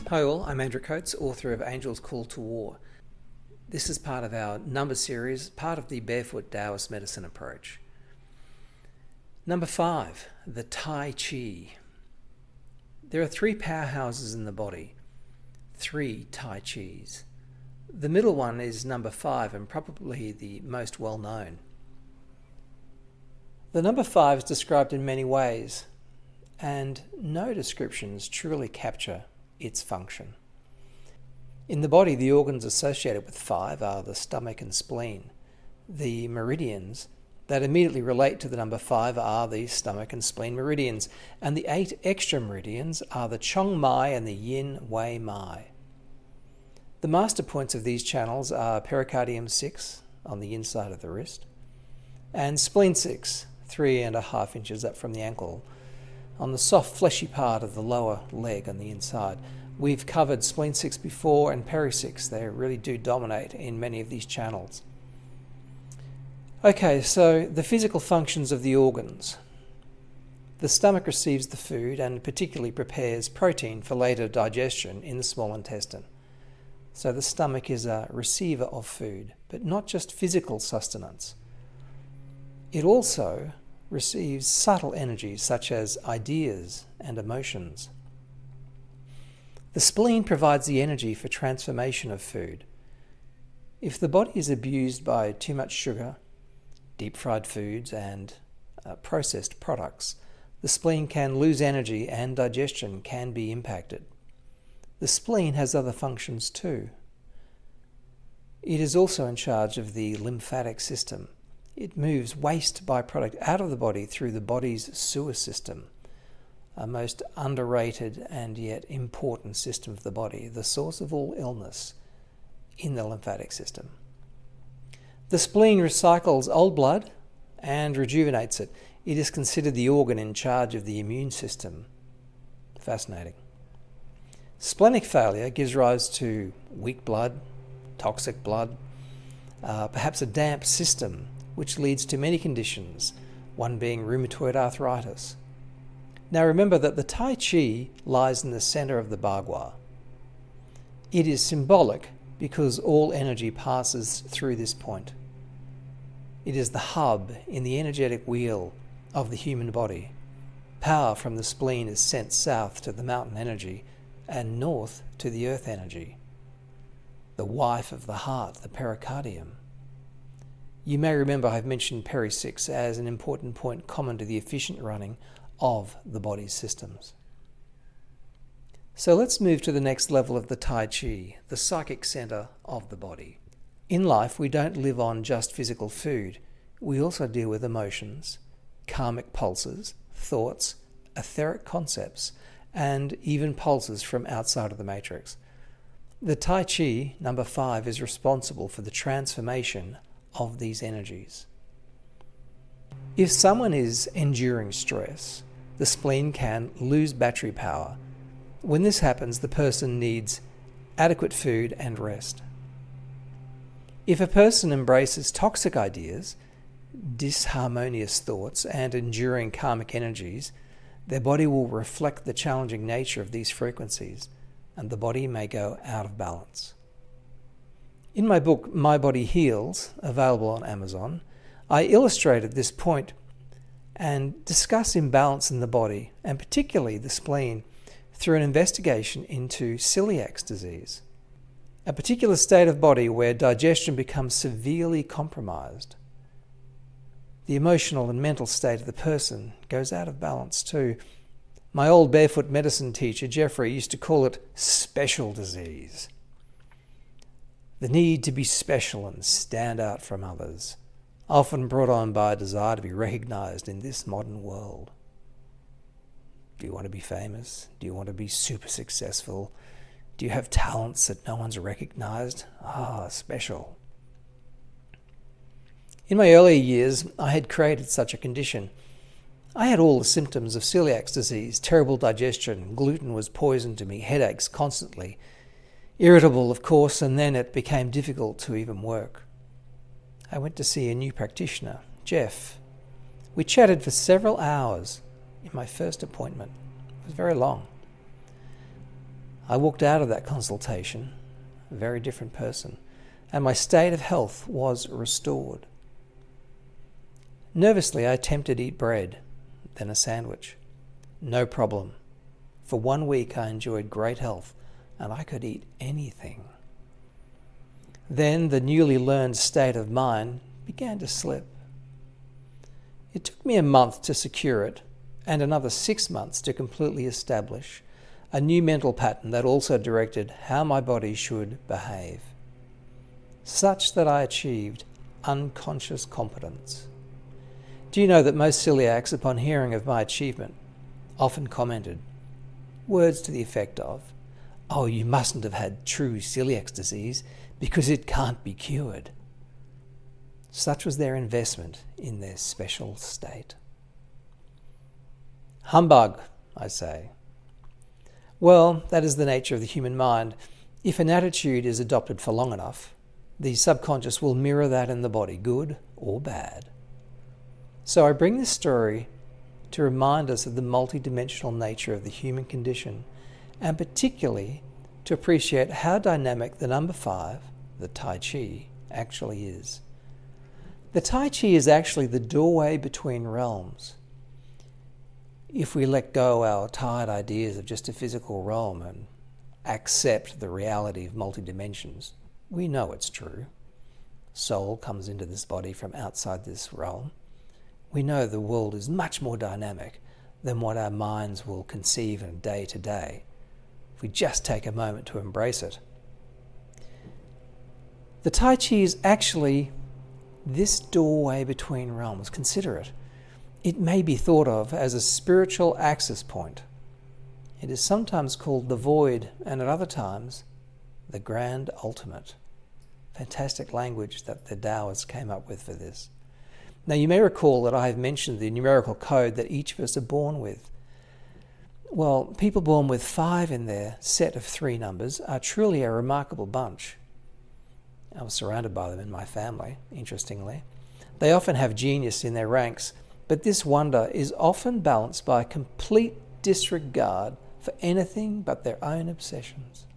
Hi all, I'm Andrew Coates, author of Angel's Call to War. This is part of our number series, part of the Barefoot Taoist medicine approach. Number 5, the Tai Chi. There are 3 powerhouses in the body, 3 Tai Chis. The middle one is number 5 and probably the most well known. The number 5 is described in many ways, and no descriptions truly capture its function. In the body, the organs associated with 5 are the stomach and spleen. The meridians that immediately relate to the number 5 are the stomach and spleen meridians, and the 8 extra meridians are the Chong Mai and the Yin Wei Mai. The master points of these channels are pericardium 6 on the inside of the wrist, and spleen 6, 3.5 inches up from the ankle, on the soft fleshy part of the lower leg on the inside. We've covered spleen 6 before and peri 6. They really do dominate in many of these channels. Okay, so the physical functions of the organs. The stomach receives the food and particularly prepares protein for later digestion in the small intestine. So the stomach is a receiver of food, but not just physical sustenance. It also receives subtle energies such as ideas and emotions. The spleen provides the energy for transformation of food. If the body is abused by too much sugar, deep-fried foods and processed products, the spleen can lose energy and digestion can be impacted. The spleen has other functions too. It is also in charge of the lymphatic system. It moves waste byproduct out of the body through the body's sewer system, a most underrated and yet important system of the body, the source of all illness in the lymphatic system. The spleen recycles old blood and rejuvenates it. It is considered the organ in charge of the immune system. Fascinating. Splenic failure gives rise to weak blood, toxic blood, perhaps a damp system, which leads to many conditions, one being rheumatoid arthritis. Now remember that the Tai Chi lies in the center of the Bagua. It is symbolic because all energy passes through this point. It is the hub in the energetic wheel of the human body. Power from the spleen is sent south to the mountain energy and north to the earth energy. The wife of the heart, the pericardium. You may remember I've mentioned peri 6 as an important point common to the efficient running of the body's systems. So let's move to the next level of the Tai Chi, the psychic center of the body. In life, we don't live on just physical food. We also deal with emotions, karmic pulses, thoughts, etheric concepts, and even pulses from outside of the matrix. The Tai Chi, number 5, is responsible for the transformation of these energies. If someone is enduring stress, the spleen can lose battery power. When this happens, the person needs adequate food and rest. If a person embraces toxic ideas, disharmonious thoughts, and enduring karmic energies, their body will reflect the challenging nature of these frequencies, and the body may go out of balance. In my book, My Body Heals, available on Amazon, I illustrated this point and discuss imbalance in the body, and particularly the spleen, through an investigation into celiac disease, a particular state of body where digestion becomes severely compromised. The emotional and mental state of the person goes out of balance too. My old barefoot medicine teacher, Jeffrey, used to call it special disease. The need to be special and stand out from others, often brought on by a desire to be recognized in this modern world. Do you want to be famous? Do you want to be super successful? Do you have talents that no one's recognized? Special. In my earlier years, I had created such a condition. I had all the symptoms of celiac disease, terrible digestion, gluten was poison to me, headaches constantly, irritable, of course, and then it became difficult to even work. I went to see a new practitioner, Jeff. We chatted for several hours in my first appointment. It was very long. I walked out of that consultation a very different person, and my state of health was restored. Nervously, I attempted to eat bread, then a sandwich. No problem. For 1 week, I enjoyed great health, and I could eat anything. Then the newly learned state of mind began to slip. It took me a month to secure it, and another 6 months to completely establish a new mental pattern that also directed how my body should behave, such that I achieved unconscious competence. Do you know that most celiacs, upon hearing of my achievement, often commented words to the effect of, "Oh, you mustn't have had true celiac disease because it can't be cured." Such was their investment in their special state. Humbug, I say. Well, that is the nature of the human mind. If an attitude is adopted for long enough, the subconscious will mirror that in the body, good or bad. So I bring this story to remind us of the multidimensional nature of the human condition, and particularly to appreciate how dynamic the number 5, the Tai Chi, actually is. The Tai Chi is actually the doorway between realms. If we let go our tired ideas of just a physical realm and accept the reality of multi-dimensions, we know it's true. Soul comes into this body from outside this realm. We know the world is much more dynamic than what our minds will conceive in day to day, if we just take a moment to embrace it. The Tai Chi is actually this doorway between realms. Consider it. It may be thought of as a spiritual access point. It is sometimes called the void, and at other times, the grand ultimate. Fantastic language that the Taoists came up with for this. Now, you may recall that I have mentioned the numerical code that each of us are born with. Well, people born with 5 in their set of 3 numbers are truly a remarkable bunch. I was surrounded by them in my family, interestingly. They often have genius in their ranks, but this wonder is often balanced by a complete disregard for anything but their own obsessions.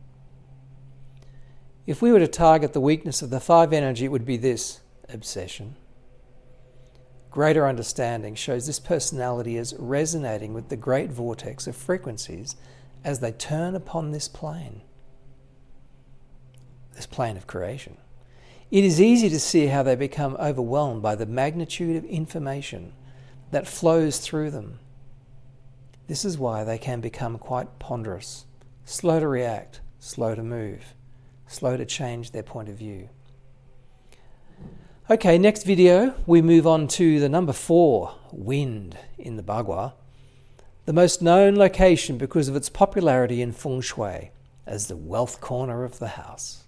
If we were to target the weakness of the 5 energy, it would be this: obsession. Greater understanding shows this personality as resonating with the great vortex of frequencies as they turn upon this plane of creation. It is easy to see how they become overwhelmed by the magnitude of information that flows through them. This is why they can become quite ponderous, slow to react, slow to move, slow to change their point of view. Okay, next video, we move on to the number 4, wind, in the Bagua, the most known location because of its popularity in feng shui as the wealth corner of the house.